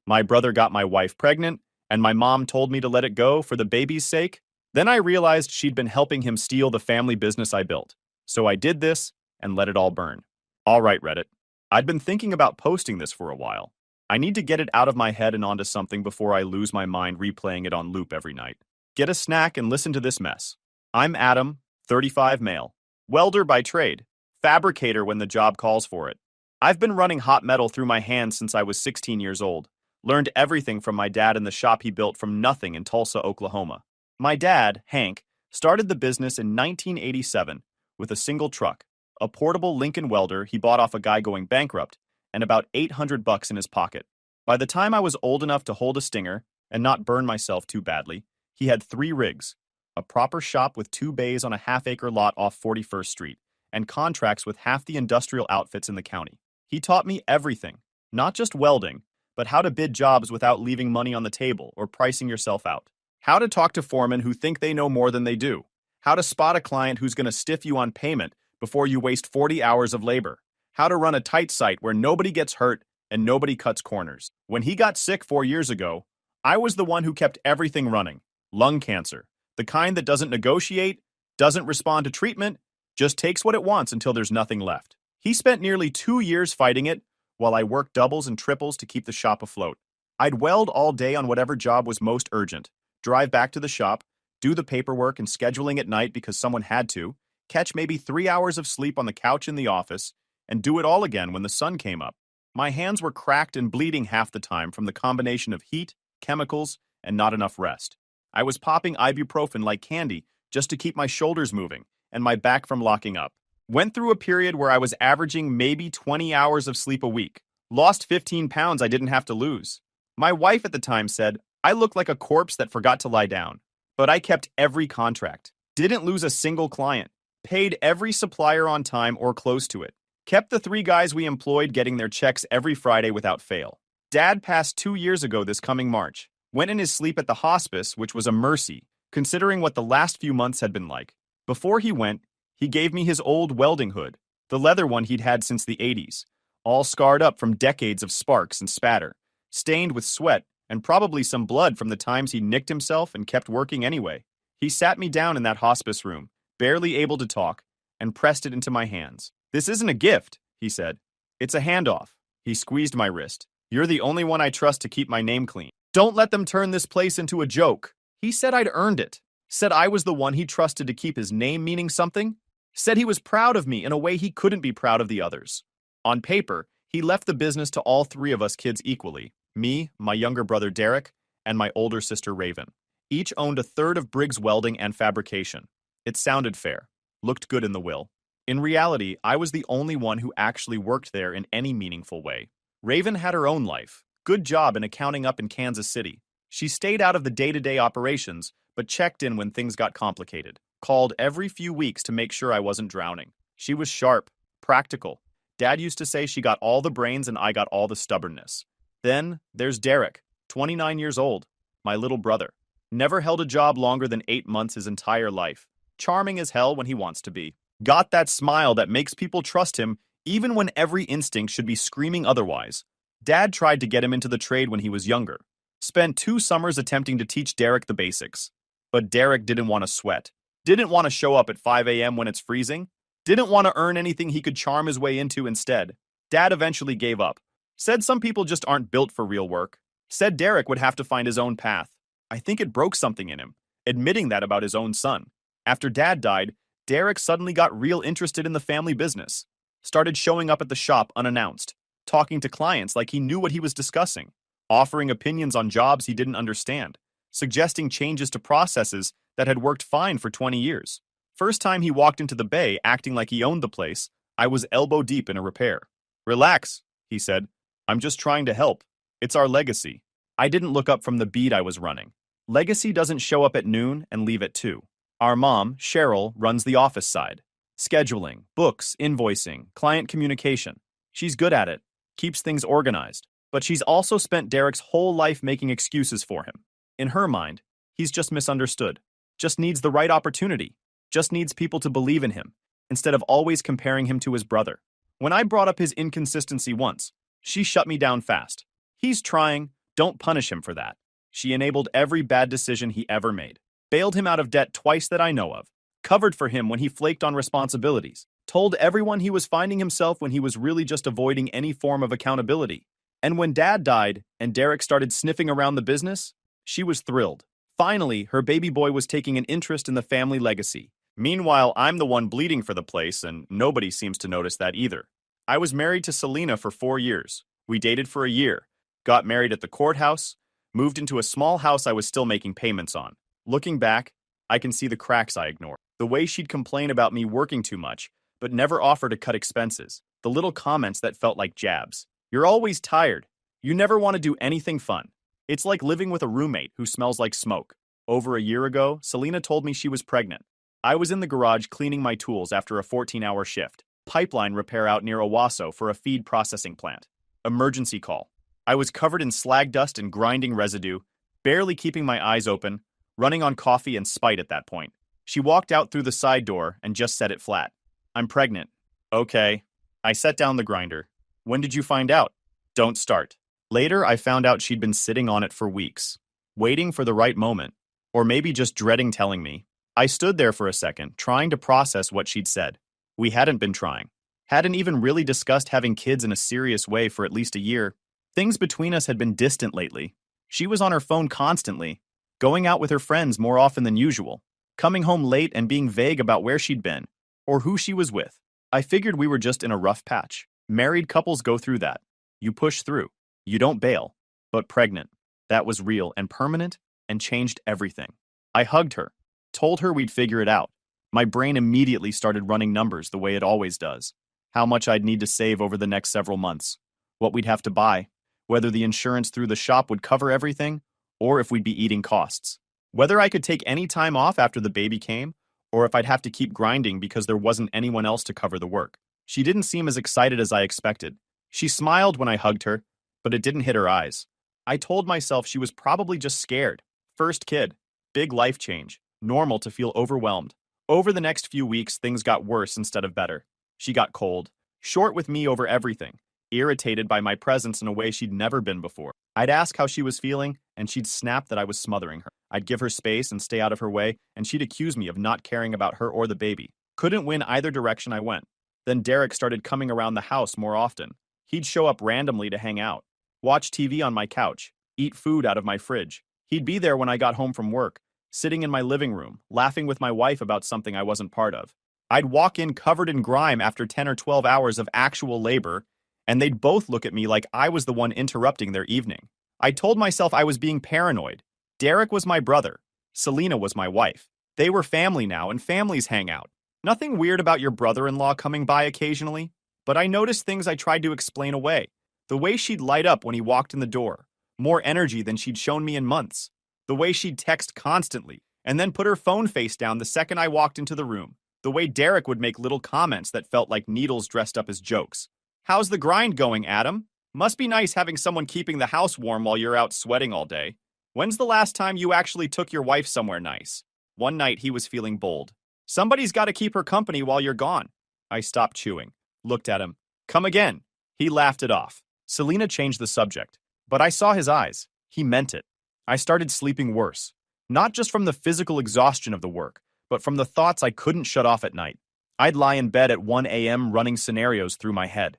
My brother got my wife pregnant, and my mom told me to let it go for the baby's sake. Then I realized she'd been helping him steal the family business I built. So I did this and let it all burn. All right, Reddit. I'd been thinking about posting this for a while. I need to get it out of my head and onto something before I lose my mind replaying it on loop every night. Get a snack and listen to this mess. I'm Adam, 35 male. Welder by trade. Fabricator when the job calls for it. I've been running hot metal through my hands since I was 16 years old. Learned everything from my dad in the shop he built from nothing in Tulsa, Oklahoma. My dad, Hank, started the business in 1987 with a single truck, a portable Lincoln welder he bought off a guy going bankrupt, and about $800 in his pocket. By the time I was old enough to hold a stinger and not burn myself too badly, he had 3 rigs, a proper shop with 2 bays on a half-acre lot off 41st Street, and contracts with half the industrial outfits in the county. He taught me everything, not just welding, but how to bid jobs without leaving money on the table or pricing yourself out. How to talk to foremen who think they know more than they do. How to spot a client who's going to stiff you on payment before you waste 40 hours of labor. How to run a tight site where nobody gets hurt and nobody cuts corners. When he got sick 4 years ago, I was the one who kept everything running. Lung cancer. The kind that doesn't negotiate, doesn't respond to treatment, just takes what it wants until there's nothing left. He spent nearly 2 years fighting it, while I worked doubles and triples to keep the shop afloat. I'd weld all day on whatever job was most urgent, drive back to the shop, do the paperwork and scheduling at night because someone had to, catch maybe 3 hours of sleep on the couch in the office, and do it all again when the sun came up. My hands were cracked and bleeding half the time from the combination of heat, chemicals, and not enough rest. I was popping ibuprofen like candy just to keep my shoulders moving and my back from locking up. Went through a period where I was averaging maybe 20 hours of sleep a week. Lost 15 pounds I didn't have to lose. My wife at the time said, I look like a corpse that forgot to lie down. But I kept every contract. Didn't lose a single client. Paid every supplier on time or close to it. Kept the 3 guys we employed getting their checks every Friday without fail. Dad passed 2 years ago this coming March. Went in his sleep at the hospice, which was a mercy, considering what the last few months had been like. Before he went, he gave me his old welding hood, the leather one he'd had since the 80s, all scarred up from decades of sparks and spatter, stained with sweat and probably some blood from the times he nicked himself and kept working anyway. He sat me down in that hospice room, barely able to talk, and pressed it into my hands. This isn't a gift, he said. It's a handoff. He squeezed my wrist. You're the only one I trust to keep my name clean. Don't let them turn this place into a joke. He said I'd earned it. Said I was the one he trusted to keep his name meaning something. Said he was proud of me in a way he couldn't be proud of the others. On paper, he left the business to all 3 of us kids equally. Me, my younger brother Derek, and my older sister Raven. Each owned a third of Briggs Welding and Fabrication. It sounded fair. Looked good in the will. In reality, I was the only one who actually worked there in any meaningful way. Raven had her own life. Good job in accounting up in Kansas City. She stayed out of the day-to-day operations, but checked in when things got complicated. Called every few weeks to make sure I wasn't drowning. She was sharp, practical. Dad used to say she got all the brains and I got all the stubbornness. Then there's Derek, 29 years old, my little brother. Never held a job longer than 8 months his entire life. Charming as hell when he wants to be. Got that smile that makes people trust him even when every instinct should be screaming otherwise. Dad tried to get him into the trade when he was younger. Spent 2 summers attempting to teach Derek the basics. But Derek didn't want to sweat. Didn't want to show up at 5 a.m. when it's freezing. Didn't want to earn anything he could charm his way into instead. Dad eventually gave up. Said some people just aren't built for real work. Said Derek would have to find his own path. I think it broke something in him, admitting that about his own son. After Dad died, Derek suddenly got real interested in the family business. Started showing up at the shop unannounced, talking to clients like he knew what he was discussing, offering opinions on jobs he didn't understand, suggesting changes to processes that had worked fine for 20 years. First time he walked into the bay acting like he owned the place, I was elbow deep in a repair. Relax, he said. I'm just trying to help. It's our legacy. I didn't look up from the bead I was running. Legacy doesn't show up at noon and leave at 2. Our mom, Cheryl, runs the office side. Scheduling, books, invoicing, client communication. She's good at it, keeps things organized. But she's also spent Derek's whole life making excuses for him. In her mind, he's just misunderstood. Just needs the right opportunity. Just needs people to believe in him, instead of always comparing him to his brother. When I brought up his inconsistency once, she shut me down fast. He's trying, Don't punish him for that. She enabled every bad decision he ever made. Bailed him out of debt twice that I know of. Covered for him when he flaked on responsibilities. Told everyone he was finding himself when he was really just avoiding any form of accountability. And when Dad died and Derek started sniffing around the business, she was thrilled. Finally, her baby boy was taking an interest in the family legacy. Meanwhile, I'm the one bleeding for the place, and nobody seems to notice that either. I was married to Selena for 4 years. We dated for a year. Got married at the courthouse. Moved into a small house I was still making payments on. Looking back, I can see the cracks I ignored. The way she'd complain about me working too much, but never offer to cut expenses. The little comments that felt like jabs. You're always tired. You never want to do anything fun. It's like living with a roommate who smells like smoke. Over a year ago, Selena told me she was pregnant. I was in the garage cleaning my tools after a 14-hour shift. Pipeline repair out near Owasso for a feed processing plant. Emergency call. I was covered in slag dust and grinding residue, barely keeping my eyes open, running on coffee and spite at that point. She walked out through the side door and just said it flat. I'm pregnant. Okay. I set down the grinder. When did you find out? Don't start. Later, I found out she'd been sitting on it for weeks, waiting for the right moment, or maybe just dreading telling me. I stood there for a second, trying to process what she'd said. We hadn't been trying. Hadn't even really discussed having kids in a serious way for at least a year. Things between us had been distant lately. She was on her phone constantly, going out with her friends more often than usual, coming home late and being vague about where she'd been, or who she was with. I figured we were just in a rough patch. Married couples go through that. You push through. You don't bail. But pregnant. That was real and permanent and changed everything. I hugged her, told her we'd figure it out. My brain immediately started running numbers the way it always does. How much I'd need to save over the next several months. What we'd have to buy. Whether the insurance through the shop would cover everything, or if we'd be eating costs. Whether I could take any time off after the baby came, or if I'd have to keep grinding because there wasn't anyone else to cover the work. She didn't seem as excited as I expected. She smiled when I hugged her, but it didn't hit her eyes. I told myself she was probably just scared. First kid. Big life change. Normal to feel overwhelmed. Over the next few weeks, things got worse instead of better. She got cold. Short with me over everything. Irritated by my presence in a way she'd never been before. I'd ask how she was feeling, and she'd snap that I was smothering her. I'd give her space and stay out of her way, and she'd accuse me of not caring about her or the baby. Couldn't win either direction I went. Then Derek started coming around the house more often. He'd show up randomly to hang out, watch TV on my couch, eat food out of my fridge. He'd be there when I got home from work, sitting in my living room, laughing with my wife about something I wasn't part of. I'd walk in covered in grime after 10 or 12 hours of actual labor, and they'd both look at me like I was the one interrupting their evening. I told myself I was being paranoid. Derek was my brother. Selena was my wife. They were family now, and families hang out. Nothing weird about your brother-in-law coming by occasionally, but I noticed things I tried to explain away. The way she'd light up when he walked in the door. More energy than she'd shown me in months. The way she'd text constantly, and then put her phone face down the second I walked into the room. The way Derek would make little comments that felt like needles dressed up as jokes. How's the grind going, Adam? Must be nice having someone keeping the house warm while you're out sweating all day. When's the last time you actually took your wife somewhere nice? One night he was feeling bold. Somebody's got to keep her company while you're gone. I stopped chewing, looked at him. Come again. He laughed it off. Selena changed the subject, but I saw his eyes. He meant it. I started sleeping worse, not just from the physical exhaustion of the work, but from the thoughts I couldn't shut off at night. I'd lie in bed at 1 a.m. running scenarios through my head,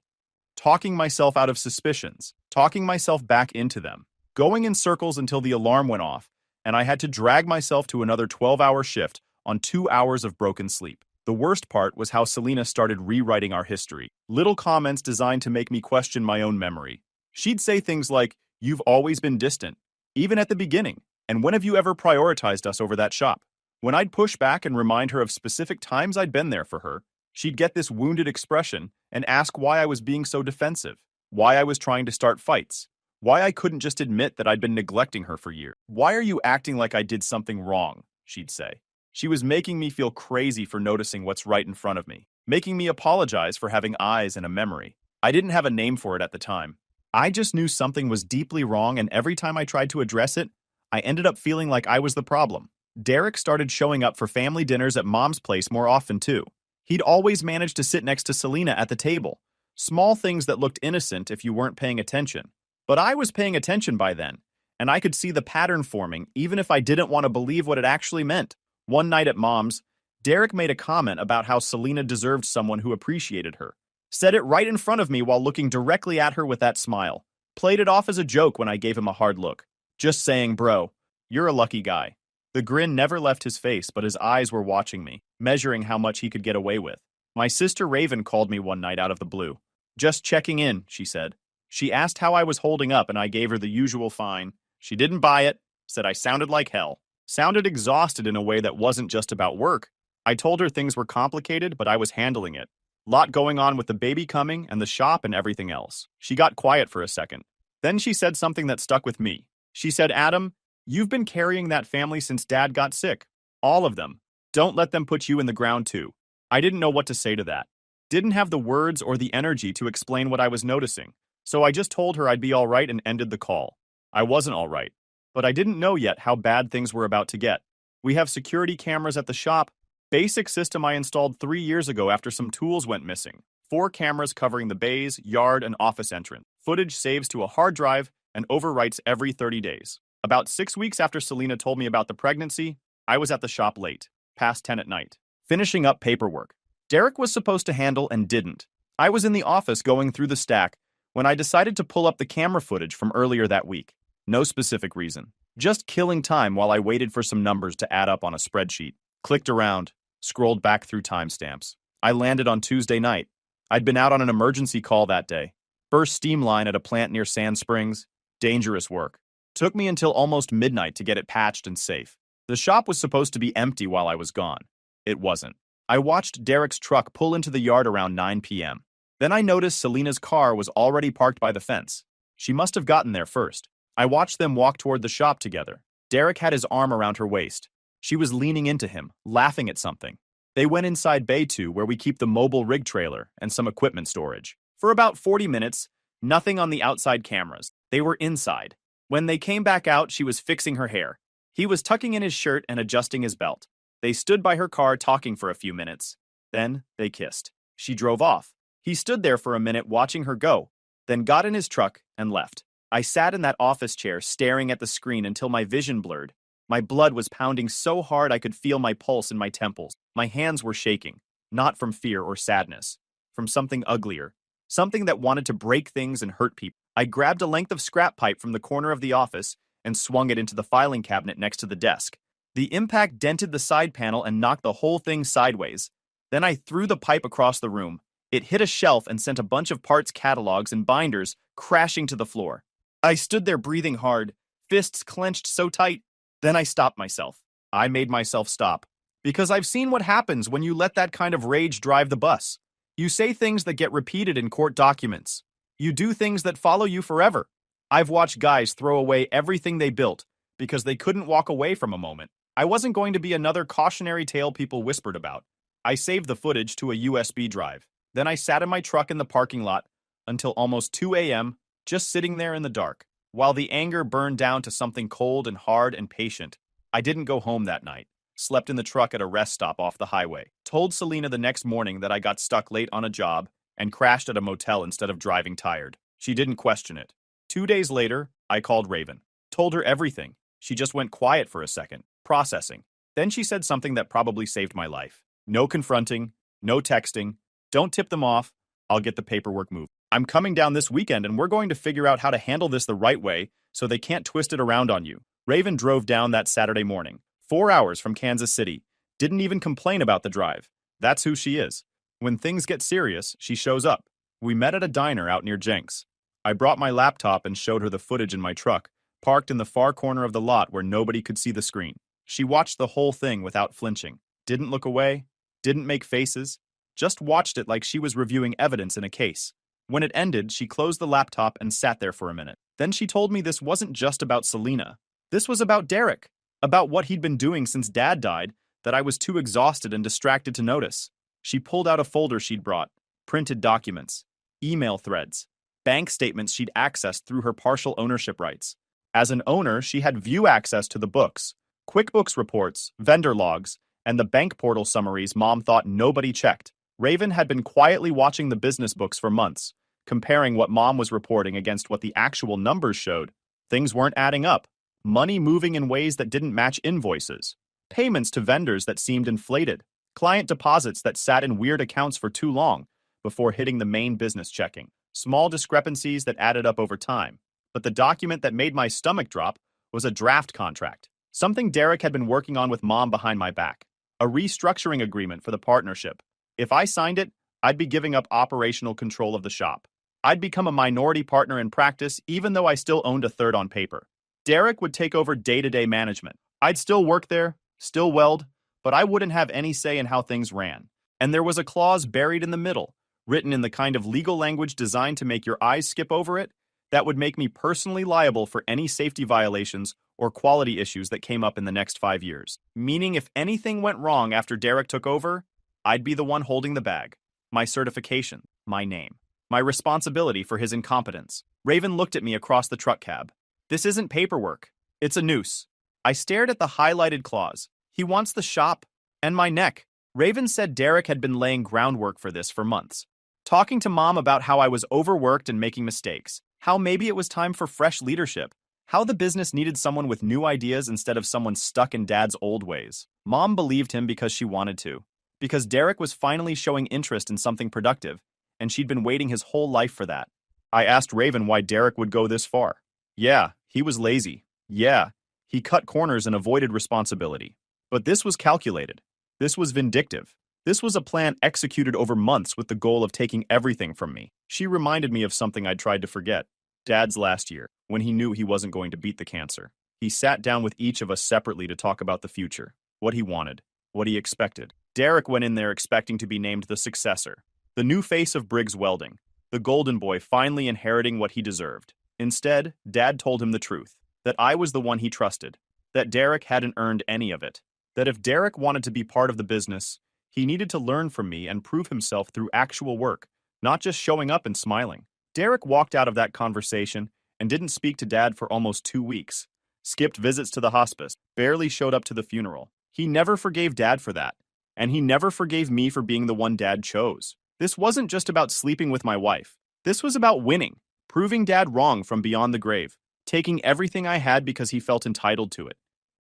talking myself out of suspicions, talking myself back into them, going in circles until the alarm went off, and I had to drag myself to another 12-hour shift on 2 hours of broken sleep. The worst part was how Selena started rewriting our history. Little comments designed to make me question my own memory. She'd say things like, "You've always been distant, even at the beginning, and when have you ever prioritized us over that shop?" When I'd push back and remind her of specific times I'd been there for her, she'd get this wounded expression and ask why I was being so defensive, why I was trying to start fights, why I couldn't just admit that I'd been neglecting her for years. "Why are you acting like I did something wrong?" she'd say. She was making me feel crazy for noticing what's right in front of me, making me apologize for having eyes and a memory. I didn't have a name for it at the time. I just knew something was deeply wrong, and every time I tried to address it, I ended up feeling like I was the problem. Derek started showing up for family dinners at Mom's place more often too. He'd always managed to sit next to Selena at the table. Small things that looked innocent if you weren't paying attention. But I was paying attention by then, and I could see the pattern forming even if I didn't want to believe what it actually meant. One night at Mom's, Derek made a comment about how Selena deserved someone who appreciated her. Said it right in front of me while looking directly at her with that smile. Played it off as a joke when I gave him a hard look. Just saying, bro, you're a lucky guy. The grin never left his face, but his eyes were watching me, measuring how much he could get away with. My sister Raven called me one night out of the blue. Just checking in, she said. She asked how I was holding up, and I gave her the usual fine. She didn't buy it, said I sounded like hell. Sounded exhausted in a way that wasn't just about work. I told her things were complicated, but I was handling it. Lot going on with the baby coming and the shop and everything else. She got quiet for a second. Then she said something that stuck with me. She said, Adam, you've been carrying that family since Dad got sick. All of them. Don't let them put you in the ground too. I didn't know what to say to that. Didn't have the words or the energy to explain what I was noticing. So I just told her I'd be all right and ended the call. I wasn't all right. But I didn't know yet how bad things were about to get. We have security cameras at the shop. Basic system I installed 3 years ago after some tools went missing. 4 cameras covering the bays, yard, and office entrance. Footage saves to a hard drive and overwrites every 30 days. About 6 weeks after Selena told me about the pregnancy, I was at the shop late, past 10 at night, finishing up paperwork. Derek was supposed to handle and didn't. I was in the office going through the stack when I decided to pull up the camera footage from earlier that week. No specific reason. Just killing time while I waited for some numbers to add up on a spreadsheet. Clicked around, scrolled back through timestamps. I landed on Tuesday night. I'd been out on an emergency call that day. Burst steam line at a plant near Sand Springs. Dangerous work. Took me until almost midnight to get it patched and safe. The shop was supposed to be empty while I was gone. It wasn't. I watched Derek's truck pull into the yard around 9 p.m. Then I noticed Selena's car was already parked by the fence. She must have gotten there first. I watched them walk toward the shop together. Derek had his arm around her waist. She was leaning into him, laughing at something. They went inside Bay 2, where we keep the mobile rig trailer and some equipment storage. For about 40 minutes, nothing on the outside cameras. They were inside. When they came back out, she was fixing her hair. He was tucking in his shirt and adjusting his belt. They stood by her car talking for a few minutes. Then they kissed. She drove off. He stood there for a minute watching her go, then got in his truck and left. I sat in that office chair staring at the screen until my vision blurred. My blood was pounding so hard I could feel my pulse in my temples. My hands were shaking, not from fear or sadness, from something uglier, something that wanted to break things and hurt people. I grabbed a length of scrap pipe from the corner of the office and swung it into the filing cabinet next to the desk. The impact dented the side panel and knocked the whole thing sideways. Then I threw the pipe across the room. It hit a shelf and sent a bunch of parts catalogs and binders crashing to the floor. I stood there breathing hard, fists clenched so tight. Then I stopped myself. I made myself stop. Because I've seen what happens when you let that kind of rage drive the bus. You say things that get repeated in court documents. You do things that follow you forever. I've watched guys throw away everything they built because they couldn't walk away from a moment. I wasn't going to be another cautionary tale people whispered about. I saved the footage to a USB drive. Then I sat in my truck in the parking lot until almost 2 a.m., just sitting there in the dark. While the anger burned down to something cold and hard and patient, I didn't go home that night. Slept in the truck at a rest stop off the highway. Told Selena the next morning that I got stuck late on a job and crashed at a motel instead of driving tired. She didn't question it. 2 days later, I called Raven. Told her everything. She just went quiet for a second, processing. Then she said something that probably saved my life. No confronting, no texting. Don't tip them off. I'll get the paperwork moved. I'm coming down this weekend and we're going to figure out how to handle this the right way so they can't twist it around on you. Raven drove down that Saturday morning, 4 hours from Kansas City. Didn't even complain about the drive. That's who she is. When things get serious, she shows up. We met at a diner out near Jenks. I brought my laptop and showed her the footage in my truck, parked in the far corner of the lot where nobody could see the screen. She watched the whole thing without flinching. Didn't look away, didn't make faces, just watched it like she was reviewing evidence in a case. When it ended, she closed the laptop and sat there for a minute. Then she told me this wasn't just about Selena. This was about Derek, about what he'd been doing since Dad died that I was too exhausted and distracted to notice. She pulled out a folder she'd brought, printed documents, email threads, bank statements she'd accessed through her partial ownership rights. As an owner, she had view access to the books, QuickBooks reports, vendor logs, and the bank portal summaries Mom thought nobody checked. Raven had been quietly watching the business books for months, comparing what Mom was reporting against what the actual numbers showed. Things weren't adding up. Money moving in ways that didn't match invoices. Payments to vendors that seemed inflated. Client deposits that sat in weird accounts for too long before hitting the main business checking. Small discrepancies that added up over time. But the document that made my stomach drop was a draft contract. Something Derek had been working on with Mom behind my back. A restructuring agreement for the partnership. If I signed it, I'd be giving up operational control of the shop. I'd become a minority partner in practice even though I still owned a third on paper. Derek would take over day-to-day management. I'd still work there, still weld, but I wouldn't have any say in how things ran. And there was a clause buried in the middle, written in the kind of legal language designed to make your eyes skip over it, that would make me personally liable for any safety violations or quality issues that came up in the next 5 years. Meaning if anything went wrong after Derek took over, I'd be the one holding the bag. My certification, my name, my responsibility for his incompetence. Raven looked at me across the truck cab. This isn't paperwork. It's a noose. I stared at the highlighted clause. He wants the shop and my neck. Raven said Derek had been laying groundwork for this for months. Talking to Mom about how I was overworked and making mistakes. How maybe it was time for fresh leadership. How the business needed someone with new ideas instead of someone stuck in Dad's old ways. Mom believed him because she wanted to. Because Derek was finally showing interest in something productive, and she'd been waiting his whole life for that. I asked Raven why Derek would go this far. Yeah, he was lazy. Yeah, he cut corners and avoided responsibility. But this was calculated. This was vindictive. This was a plan executed over months with the goal of taking everything from me. She reminded me of something I'd tried to forget. Dad's last year, when he knew he wasn't going to beat the cancer. He sat down with each of us separately to talk about the future, what he wanted, what he expected. Derek went in there expecting to be named the successor, the new face of Briggs Welding, the golden boy finally inheriting what he deserved. Instead, Dad told him the truth, that I was the one he trusted, that Derek hadn't earned any of it, that if Derek wanted to be part of the business, he needed to learn from me and prove himself through actual work, not just showing up and smiling. Derek walked out of that conversation and didn't speak to Dad for almost 2 weeks, skipped visits to the hospice, barely showed up to the funeral. He never forgave Dad for that, and he never forgave me for being the one Dad chose. This wasn't just about sleeping with my wife. This was about winning, proving Dad wrong from beyond the grave, taking everything I had because he felt entitled to it.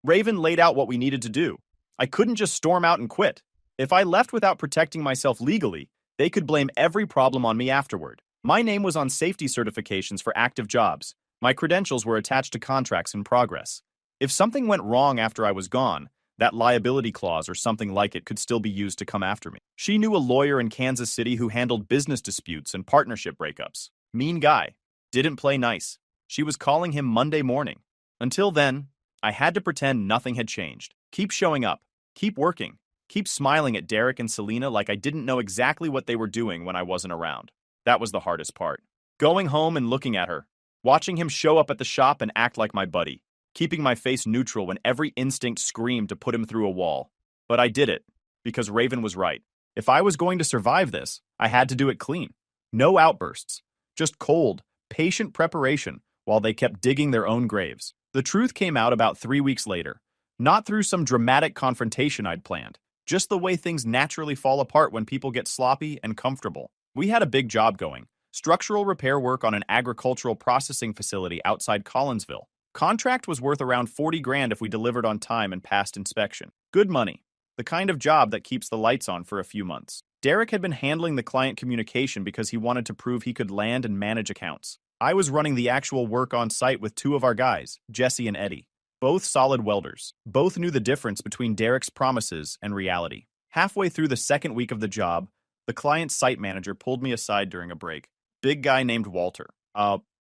Raven laid out what we needed to do. I couldn't just storm out and quit. If I left without protecting myself legally, they could blame every problem on me afterward. My name was on safety certifications for active jobs. My credentials were attached to contracts in progress. If something went wrong after I was gone, that liability clause or something like it could still be used to come after me. She knew a lawyer in Kansas City who handled business disputes and partnership breakups. Mean guy. Didn't play nice. She was calling him Monday morning. Until then, I had to pretend nothing had changed. Keep showing up. Keep working. Keep smiling at Derek and Selena like I didn't know exactly what they were doing when I wasn't around. That was the hardest part. Going home and looking at her. Watching him show up at the shop and act like my buddy. Keeping my face neutral when every instinct screamed to put him through a wall. But I did it, because Raven was right. If I was going to survive this, I had to do it clean. No outbursts. Just cold, patient preparation while they kept digging their own graves. The truth came out about 3 weeks later. Not through some dramatic confrontation I'd planned. Just the way things naturally fall apart when people get sloppy and comfortable. We had a big job going. Structural repair work on an agricultural processing facility outside Collinsville. Contract was worth around 40 grand if we delivered on time and passed inspection. Good money. The kind of job that keeps the lights on for a few months. Derek had been handling the client communication because he wanted to prove he could land and manage accounts. I was running the actual work on site with 2 of our guys, Jesse and Eddie. Both solid welders. Both knew the difference between Derek's promises and reality. Halfway through the second week of the job, the client's site manager pulled me aside during a break. Big guy named Walter.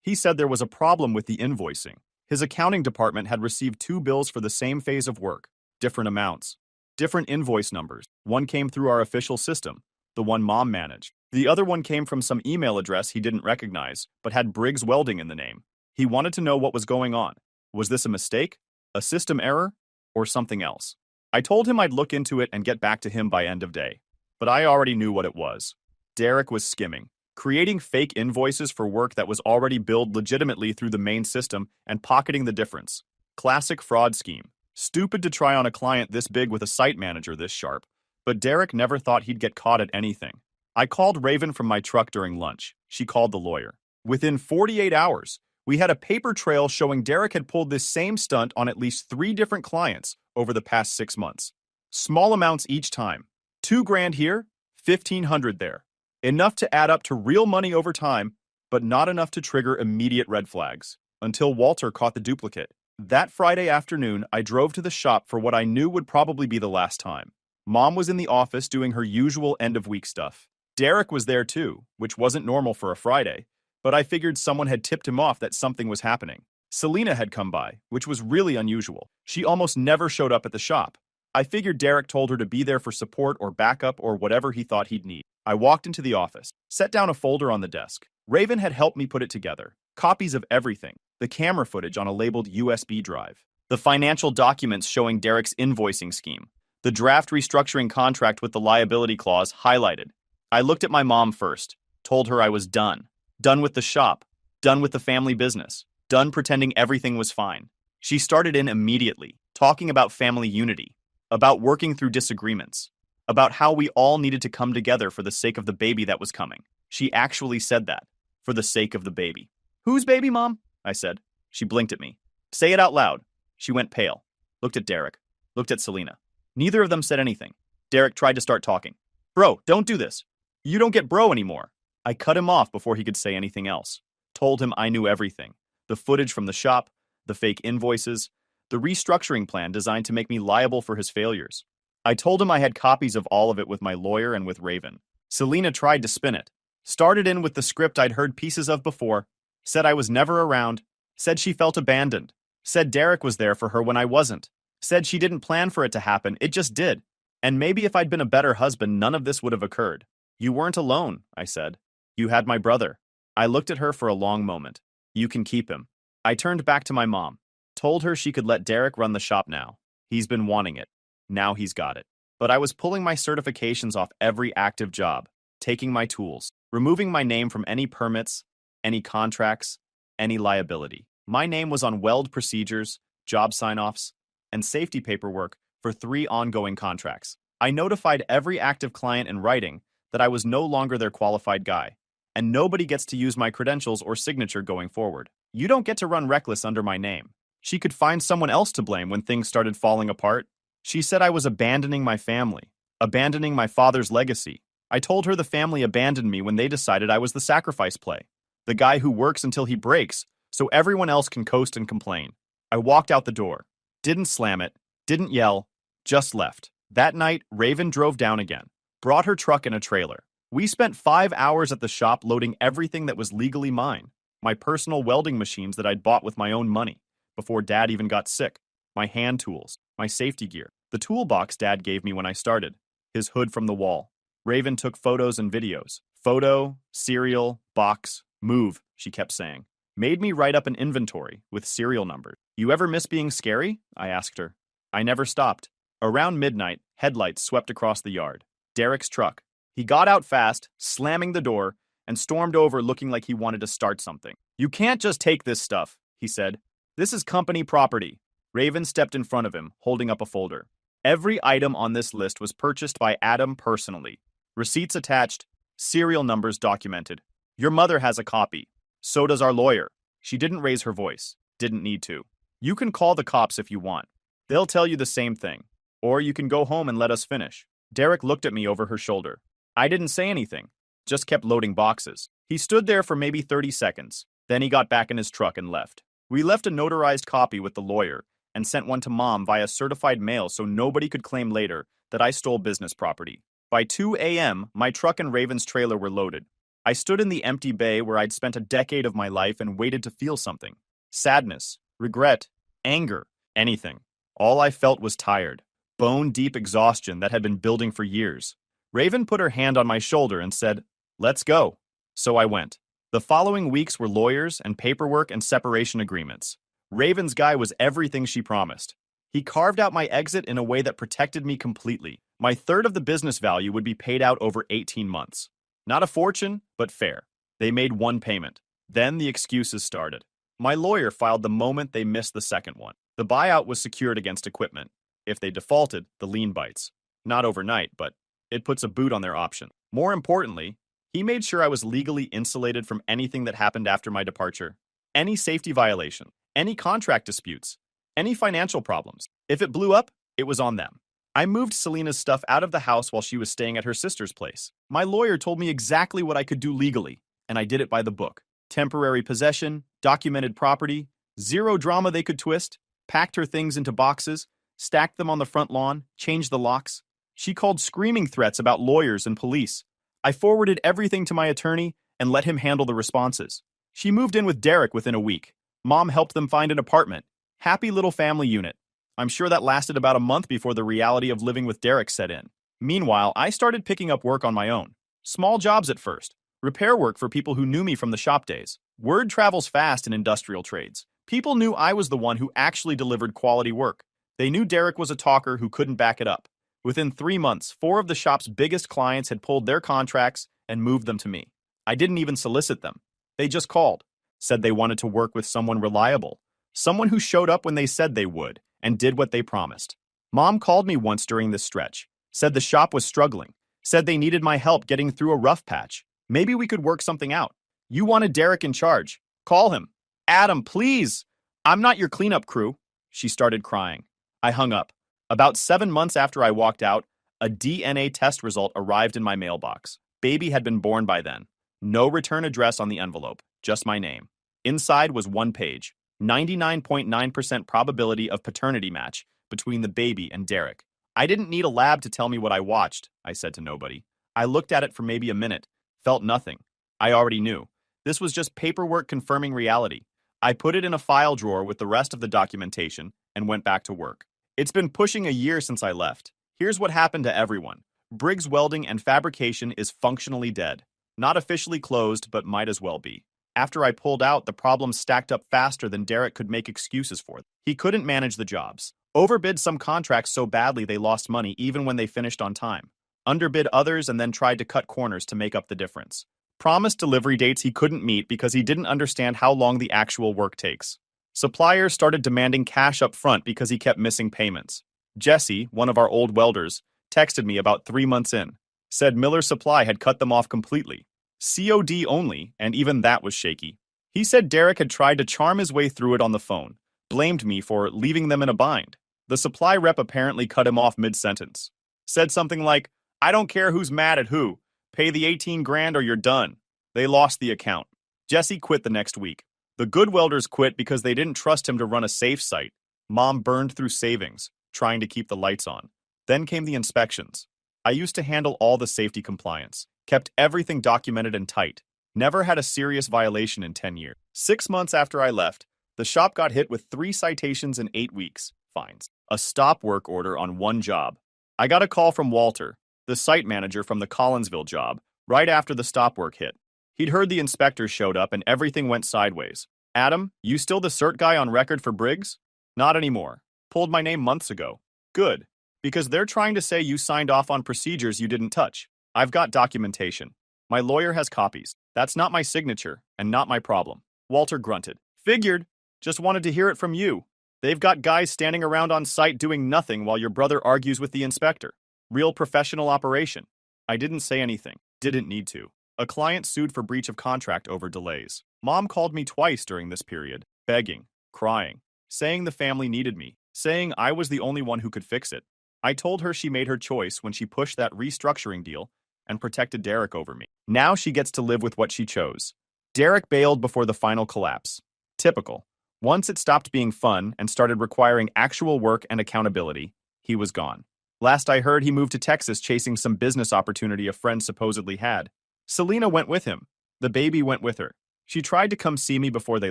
He said there was a problem with the invoicing. His accounting department had received 2 bills for the same phase of work. Different amounts. Different invoice numbers. One came through our official system, the one Mom managed. The other one came from some email address he didn't recognize, but had Briggs Welding in the name. He wanted to know what was going on. Was this a mistake, a system error, or something else? I told him I'd look into it and get back to him by end of day. But I already knew what it was. Derek was skimming, creating fake invoices for work that was already billed legitimately through the main system and pocketing the difference. Classic fraud scheme. Stupid to try on a client this big with a site manager this sharp. But Derek never thought he'd get caught at anything. I called Raven from my truck during lunch. She called the lawyer. Within 48 hours, We had a paper trail showing Derek had pulled this same stunt on at least 3 different clients over the past 6 months. Small amounts each time. 2 grand here, 1,500 there. Enough to add up to real money over time, but not enough to trigger immediate red flags. Until Walter caught the duplicate. That Friday afternoon, I drove to the shop for what I knew would probably be the last time. Mom was in the office doing her usual end-of-week stuff. Derek was there too, which wasn't normal for a Friday, but I figured someone had tipped him off that something was happening. Selena had come by, which was really unusual. She almost never showed up at the shop. I figured Derek told her to be there for support or backup or whatever he thought he'd need. I walked into the office, set down a folder on the desk. Raven had helped me put it together. Copies of everything. The camera footage on a labeled USB drive. The financial documents showing Derek's invoicing scheme. The draft restructuring contract with the liability clause highlighted. I looked at my mom first, told her I was done. Done with the shop. Done with the family business. Done pretending everything was fine. She started in immediately, talking about family unity, about working through disagreements, about how we all needed to come together for the sake of the baby that was coming. She actually said that, for the sake of the baby. Whose baby, Mom? I said. She blinked at me. Say it out loud. She went pale. Looked at Derek. Looked at Selena. Neither of them said anything. Derek tried to start talking. Bro, don't do this. You don't get bro anymore. I cut him off before he could say anything else. Told him I knew everything. The footage from the shop, the fake invoices, the restructuring plan designed to make me liable for his failures. I told him I had copies of all of it with my lawyer and with Raven. Selena tried to spin it. Started in with the script I'd heard pieces of before. Said I was never around. Said she felt abandoned. Said Derek was there for her when I wasn't. Said she didn't plan for it to happen, it just did. And maybe if I'd been a better husband, none of this would have occurred. You weren't alone, I said. You had my brother. I looked at her for a long moment. You can keep him. I turned back to my mom. Told her she could let Derek run the shop now. He's been wanting it. Now he's got it. But I was pulling my certifications off every active job, taking my tools, removing my name from any permits, any contracts, any liability. My name was on weld procedures, job sign-offs, and safety paperwork for 3 ongoing contracts. I notified every active client in writing that I was no longer their qualified guy, and nobody gets to use my credentials or signature going forward. You don't get to run reckless under my name. She could find someone else to blame when things started falling apart. She said I was abandoning my family, abandoning my father's legacy. I told her the family abandoned me when they decided I was the sacrifice play, the guy who works until he breaks so everyone else can coast and complain. I walked out the door, didn't slam it, didn't yell, just left. That night, Raven drove down again, brought her truck and a trailer. We spent 5 hours at the shop loading everything that was legally mine, my personal welding machines that I'd bought with my own money before Dad even got sick, my hand tools, my safety gear, the toolbox Dad gave me when I started, his hood from the wall. Raven took photos and videos. Photo, serial, box, move, she kept saying. Made me write up an inventory with serial numbers. You ever miss being scary? I asked her. I never stopped. Around midnight, headlights swept across the yard. Derek's truck. He got out fast, slamming the door, and stormed over looking like he wanted to start something. You can't just take this stuff, he said. This is company property. Raven stepped in front of him, holding up a folder. Every item on this list was purchased by Adam personally. Receipts attached, serial numbers documented. Your mother has a copy. So does our lawyer. She didn't raise her voice. Didn't need to. You can call the cops if you want. They'll tell you the same thing. Or you can go home and let us finish. Derek looked at me over her shoulder. I didn't say anything. Just kept loading boxes. He stood there for maybe 30 seconds. Then he got back in his truck and left. We left a notarized copy with the lawyer and sent one to Mom via certified mail so nobody could claim later that I stole business property. By 2 a.m., my truck and Raven's trailer were loaded. I stood in the empty bay where I'd spent a decade of my life and waited to feel something. Sadness, regret, anger, anything. All I felt was tired. Bone-deep exhaustion that had been building for years. Raven put her hand on my shoulder and said, "Let's go." So I went. The following weeks were lawyers and paperwork and separation agreements. Raven's guy was everything she promised. He carved out my exit in a way that protected me completely. My third of the business value would be paid out over 18 months. Not a fortune, but fair. They made one payment. Then the excuses started. My lawyer filed the moment they missed the second one. The buyout was secured against equipment. If they defaulted, the lien bites. Not overnight, but it puts a boot on their option. More importantly, he made sure I was legally insulated from anything that happened after my departure. any safety violation, any contract disputes, any financial problems. If it blew up, it was on them. I moved Selena's stuff out of the house while she was staying at her sister's place. My lawyer told me exactly what I could do legally, and I did it by the book. Temporary possession, documented property, zero drama they could twist, packed her things into boxes, stacked them on the front lawn, changed the locks. She called screaming threats about lawyers and police. I forwarded everything to my attorney and let him handle the responses. She moved in with Derek within a week. Mom helped them find an apartment. Happy little family unit. I'm sure that lasted about a month before the reality of living with Derek set in. Meanwhile, I started picking up work on my own. Small jobs at first. Repair work for people who knew me from the shop days. Word travels fast in industrial trades. People knew I was the one who actually delivered quality work. They knew Derek was a talker who couldn't back it up. Within 3 months, 4 of the shop's biggest clients had pulled their contracts and moved them to me. I didn't even solicit them. They just called, said they wanted to work with someone reliable, someone who showed up when they said they would, and did what they promised. Mom called me once during this stretch, said the shop was struggling, said they needed my help getting through a rough patch. Maybe we could work something out. You wanted Derek in charge. Call him. Adam, please. I'm not your cleanup crew. She started crying. I hung up. About 7 months after I walked out, a DNA test result arrived in my mailbox. Baby had been born by then. No return address on the envelope, just my name. Inside was one page, 99.9% probability of paternity match between the baby and Derek. I didn't need a lab to tell me what I watched, I said to nobody. I looked at it for maybe a minute, felt nothing. I already knew. This was just paperwork confirming reality. I put it in a file drawer with the rest of the documentation and went back to work. It's been pushing a year since I left. Here's what happened to everyone. Briggs Welding and Fabrication is functionally dead. Not officially closed, but might as well be. After I pulled out, the problems stacked up faster than Derek could make excuses for. He couldn't manage the jobs. Overbid some contracts so badly they lost money even when they finished on time. Underbid others and then tried to cut corners to make up the difference. Promised delivery dates he couldn't meet because he didn't understand how long the actual work takes. Suppliers started demanding cash up front because he kept missing payments. Jesse, one of our old welders, texted me about 3 months in. Said Miller Supply had cut them off completely. COD only, and even that was shaky. He said Derek had tried to charm his way through it on the phone, blamed me for leaving them in a bind. The supply rep apparently cut him off mid-sentence. Said something like, I don't care who's mad at who. Pay the 18 grand or you're done. They lost the account. Jesse quit the next week. The good welders quit because they didn't trust him to run a safe site. Mom burned through savings, trying to keep the lights on. Then came the inspections. I used to handle all the safety compliance, kept everything documented and tight, never had a serious violation in 10 years. 6 months after I left, the shop got hit with 3 citations in 8 weeks, fines, a stop work order on 1 job. I got a call from Walter, the site manager from the Collinsville job, right after the stop work hit. He'd heard the inspectors showed up and everything went sideways. Adam, you still the cert guy on record for Briggs? Not anymore. Pulled my name months ago. Good. Because they're trying to say you signed off on procedures you didn't touch. I've got documentation. My lawyer has copies. That's not my signature, and not my problem. Walter grunted. Figured. Just wanted to hear it from you. They've got guys standing around on site doing nothing while your brother argues with the inspector. Real professional operation. I didn't say anything. Didn't need to. A client sued for breach of contract over delays. Mom called me twice during this period, begging, crying, saying the family needed me, saying I was the only one who could fix it. I told her she made her choice when she pushed that restructuring deal and protected Derek over me. Now she gets to live with what she chose. Derek bailed before the final collapse. Typical. Once it stopped being fun and started requiring actual work and accountability, he was gone. Last I heard, he moved to Texas chasing some business opportunity a friend supposedly had. Selena went with him. The baby went with her. She tried to come see me before they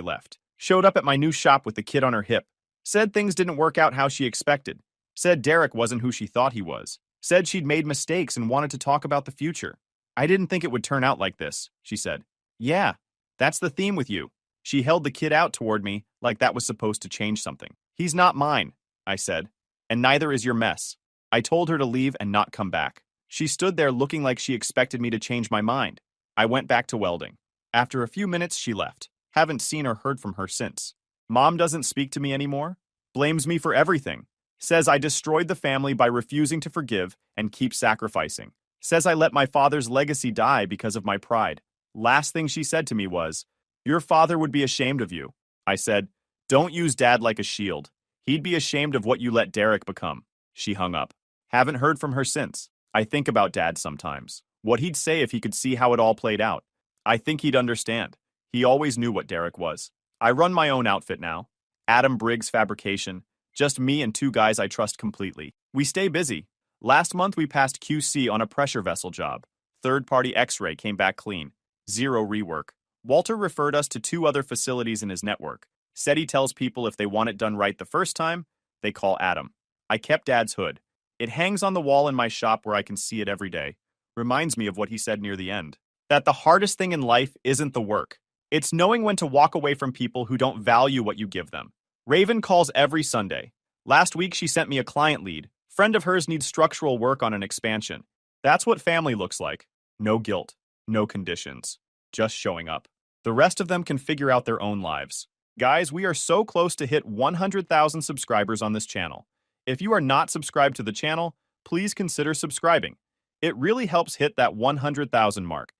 left. Showed up at my new shop with the kid on her hip. Said things didn't work out how she expected. Said Derek wasn't who she thought he was. Said she'd made mistakes and wanted to talk about the future. I didn't think it would turn out like this, she said. Yeah, that's the theme with you. She held the kid out toward me like that was supposed to change something. He's not mine, I said. And neither is your mess. I told her to leave and not come back. She stood there looking like she expected me to change my mind. I went back to welding. After a few minutes, she left. Haven't seen or heard from her since. Mom doesn't speak to me anymore. Blames me for everything. Says I destroyed the family by refusing to forgive and keep sacrificing. Says I let my father's legacy die because of my pride. Last thing she said to me was, Your father would be ashamed of you. I said, don't use dad like a shield. He'd be ashamed of what you let Derek become. She hung up. Haven't heard from her since. I think about dad sometimes. What he'd say if he could see how it all played out. I think he'd understand. He always knew what Derek was. I run my own outfit now. Adam Briggs Fabrication. Just me and 2 guys I trust completely. We stay busy. Last month we passed QC on a pressure vessel job. Third-party X-ray came back clean. 0 rework. Walter referred us to 2 other facilities in his network. Said he tells people if they want it done right the first time, they call Adam. I kept Dad's hood. It hangs on the wall in my shop where I can see it every day. Reminds me of what he said near the end. That the hardest thing in life isn't the work. It's knowing when to walk away from people who don't value what you give them. Raven calls every Sunday. Last week she sent me a client lead. Friend of hers needs structural work on an expansion. That's what family looks like. No guilt, no conditions, just showing up. The rest of them can figure out their own lives. Guys, we are so close to hit 100,000 subscribers on this channel. If you are not subscribed to the channel, please consider subscribing. It really helps hit that 100,000 mark.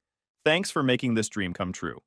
Thanks for making this dream come true.